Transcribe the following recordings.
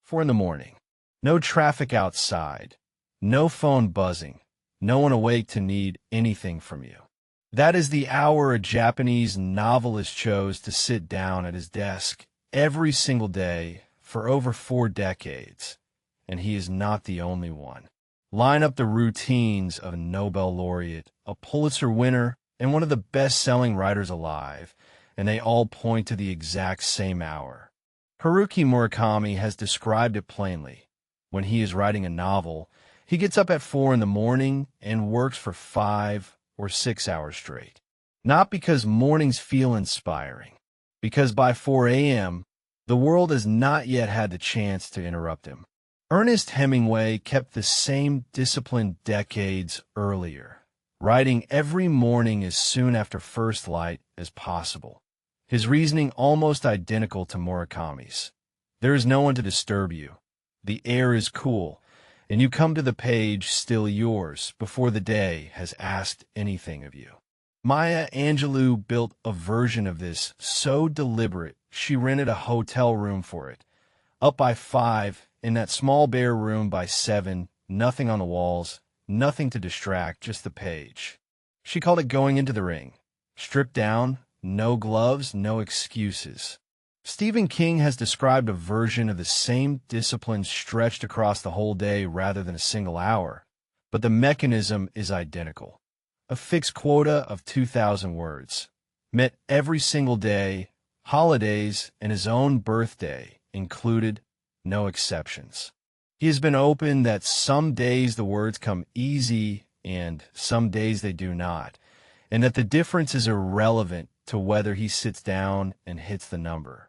4 in the morning. No traffic outside. No phone buzzing. No one awake to need anything from you. That is the hour a Japanese novelist chose to sit down at his desk every single day for over 4 decades, and he is not the only one. Line up the routines of a Nobel laureate, a Pulitzer winner, and one of the best-selling writers alive, and they all point to the exact same hour. Haruki Murakami has described it plainly. When he is writing a novel, he gets up at 4 in the morning and works for 5 or 6 hours straight. Not because mornings feel inspiring, because by 4 a.m., the world has not yet had the chance to interrupt him. Ernest Hemingway kept the same discipline decades earlier, writing every morning as soon after first light as possible. His reasoning almost identical to Murakami's. There is no one to disturb you. The air is cool, and you come to the page still yours before the day has asked anything of you. Maya Angelou built a version of this so deliberate she rented a hotel room for it. Up by 5, in that small bare room by 7, nothing on the walls, nothing to distract, just the page. She called it going into the ring. Stripped down, no gloves, no excuses. Stephen King has described a version of the same discipline stretched across the whole day rather than a single hour, but the mechanism is identical. A fixed quota of 2,000 words, met every single day, holidays, and his own birthday included, no exceptions. He has been open that some days the words come easy and some days they do not, and that the difference is irrelevant to whether he sits down and hits the number.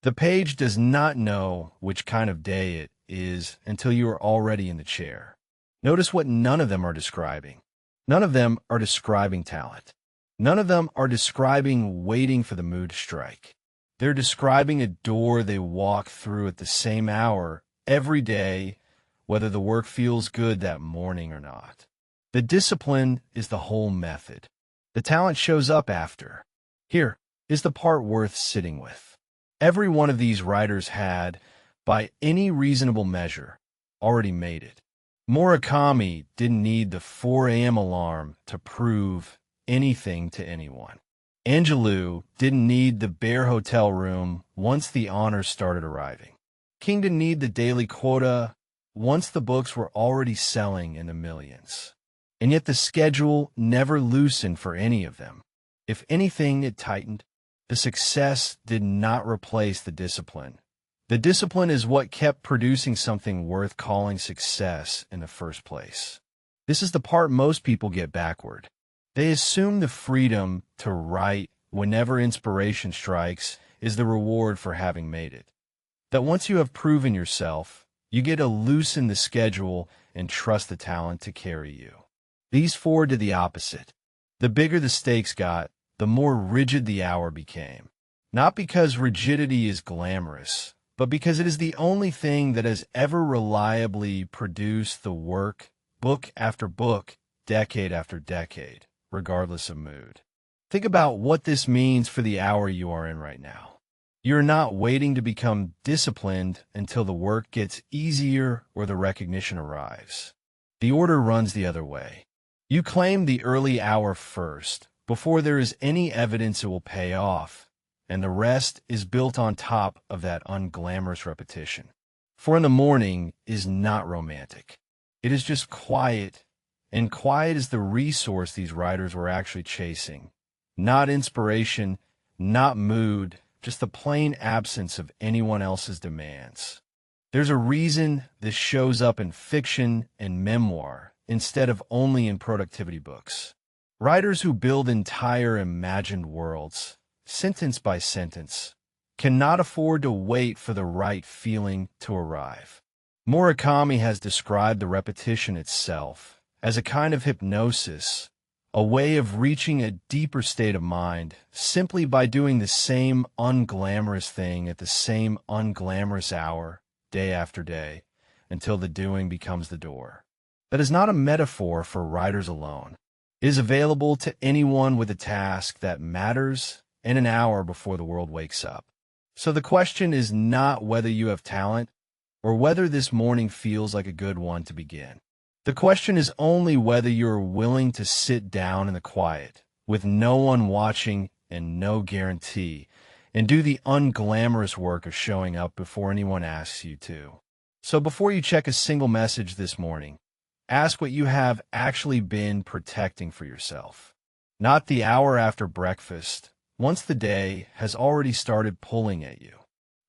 The page does not know which kind of day it is until you are already in the chair. Notice what none of them are describing. None of them are describing talent. None of them are describing waiting for the mood to strike. They're describing a door they walk through at the same hour every day, whether the work feels good that morning or not. The discipline is the whole method. The talent shows up after. Here is the part worth sitting with. Every one of these writers had, by any reasonable measure, already made it. Murakami didn't need the 4 a.m. alarm to prove anything to anyone. Angelou didn't need the bare hotel room once the honors started arriving. King didn't need the daily quota once the books were already selling in the millions. And yet the schedule never loosened for any of them. If anything, it tightened. The success did not replace the discipline. The discipline is what kept producing something worth calling success in the first place. This is the part most people get backward. They assume the freedom to write whenever inspiration strikes is the reward for having made it. That once you have proven yourself, you get to loosen the schedule and trust the talent to carry you. These 4 did the opposite. The bigger the stakes got, the more rigid the hour became. Not because rigidity is glamorous, but because it is the only thing that has ever reliably produced the work, book after book, decade after decade, regardless of mood. Think about what this means for the hour you are in right now. You're not waiting to become disciplined until the work gets easier or the recognition arrives. The order runs the other way. You claim the early hour first, before there is any evidence it will pay off, and the rest is built on top of that unglamorous repetition. 4 in the morning is not romantic. It is just quiet, and quiet is the resource these writers were actually chasing. Not inspiration, not mood, just the plain absence of anyone else's demands. There's a reason this shows up in fiction and memoir instead of only in productivity books. Writers who build entire imagined worlds, sentence by sentence, cannot afford to wait for the right feeling to arrive. Murakami has described the repetition itself as a kind of hypnosis, a way of reaching a deeper state of mind simply by doing the same unglamorous thing at the same unglamorous hour, day after day, until the doing becomes the door. That is not a metaphor for writers alone. It is available to anyone with a task that matters and an hour before the world wakes up. So the question is not whether you have talent, or whether this morning feels like a good one to begin. The question is only whether you're willing to sit down in the quiet, with no one watching and no guarantee, and do the unglamorous work of showing up before anyone asks you to. So before you check a single message this morning, ask what you have actually been protecting for yourself. Not the hour after breakfast, once the day has already started pulling at you.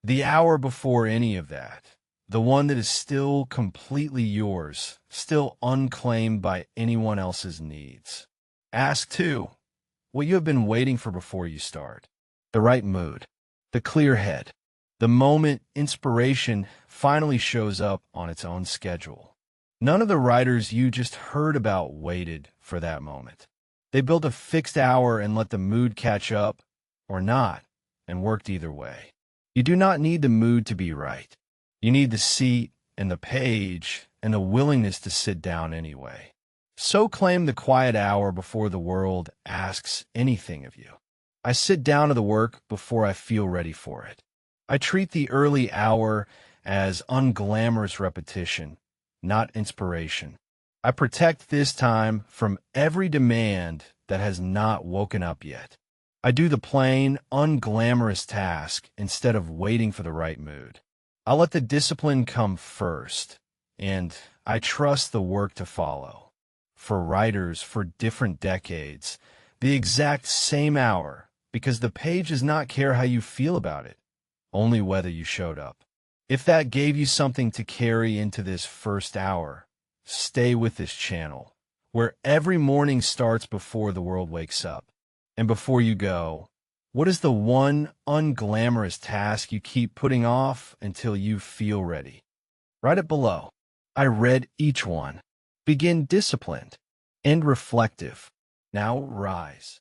The hour before any of that, the one that is still completely yours, still unclaimed by anyone else's needs. Ask, too, what you have been waiting for before you start. The right mood, the clear head, the moment inspiration finally shows up on its own schedule. None of the writers you just heard about waited for that moment. They built a fixed hour and let the mood catch up, or not, and worked either way. You do not need the mood to be right. You need the seat and the page and the willingness to sit down anyway. So claim the quiet hour before the world asks anything of you. I sit down to the work before I feel ready for it. I treat the early hour as unglamorous repetition, not inspiration. I protect this time from every demand that has not woken up yet. I do the plain, unglamorous task instead of waiting for the right mood. I let the discipline come first, and I trust the work to follow. For writers for different decades, the exact same hour, because the page does not care how you feel about it, only whether you showed up. If that gave you something to carry into this first hour, stay with this channel, where every morning starts before the world wakes up. And before you go, what is the one unglamorous task you keep putting off until you feel ready? Write it below. I read each one. Begin disciplined. End reflective. Now rise.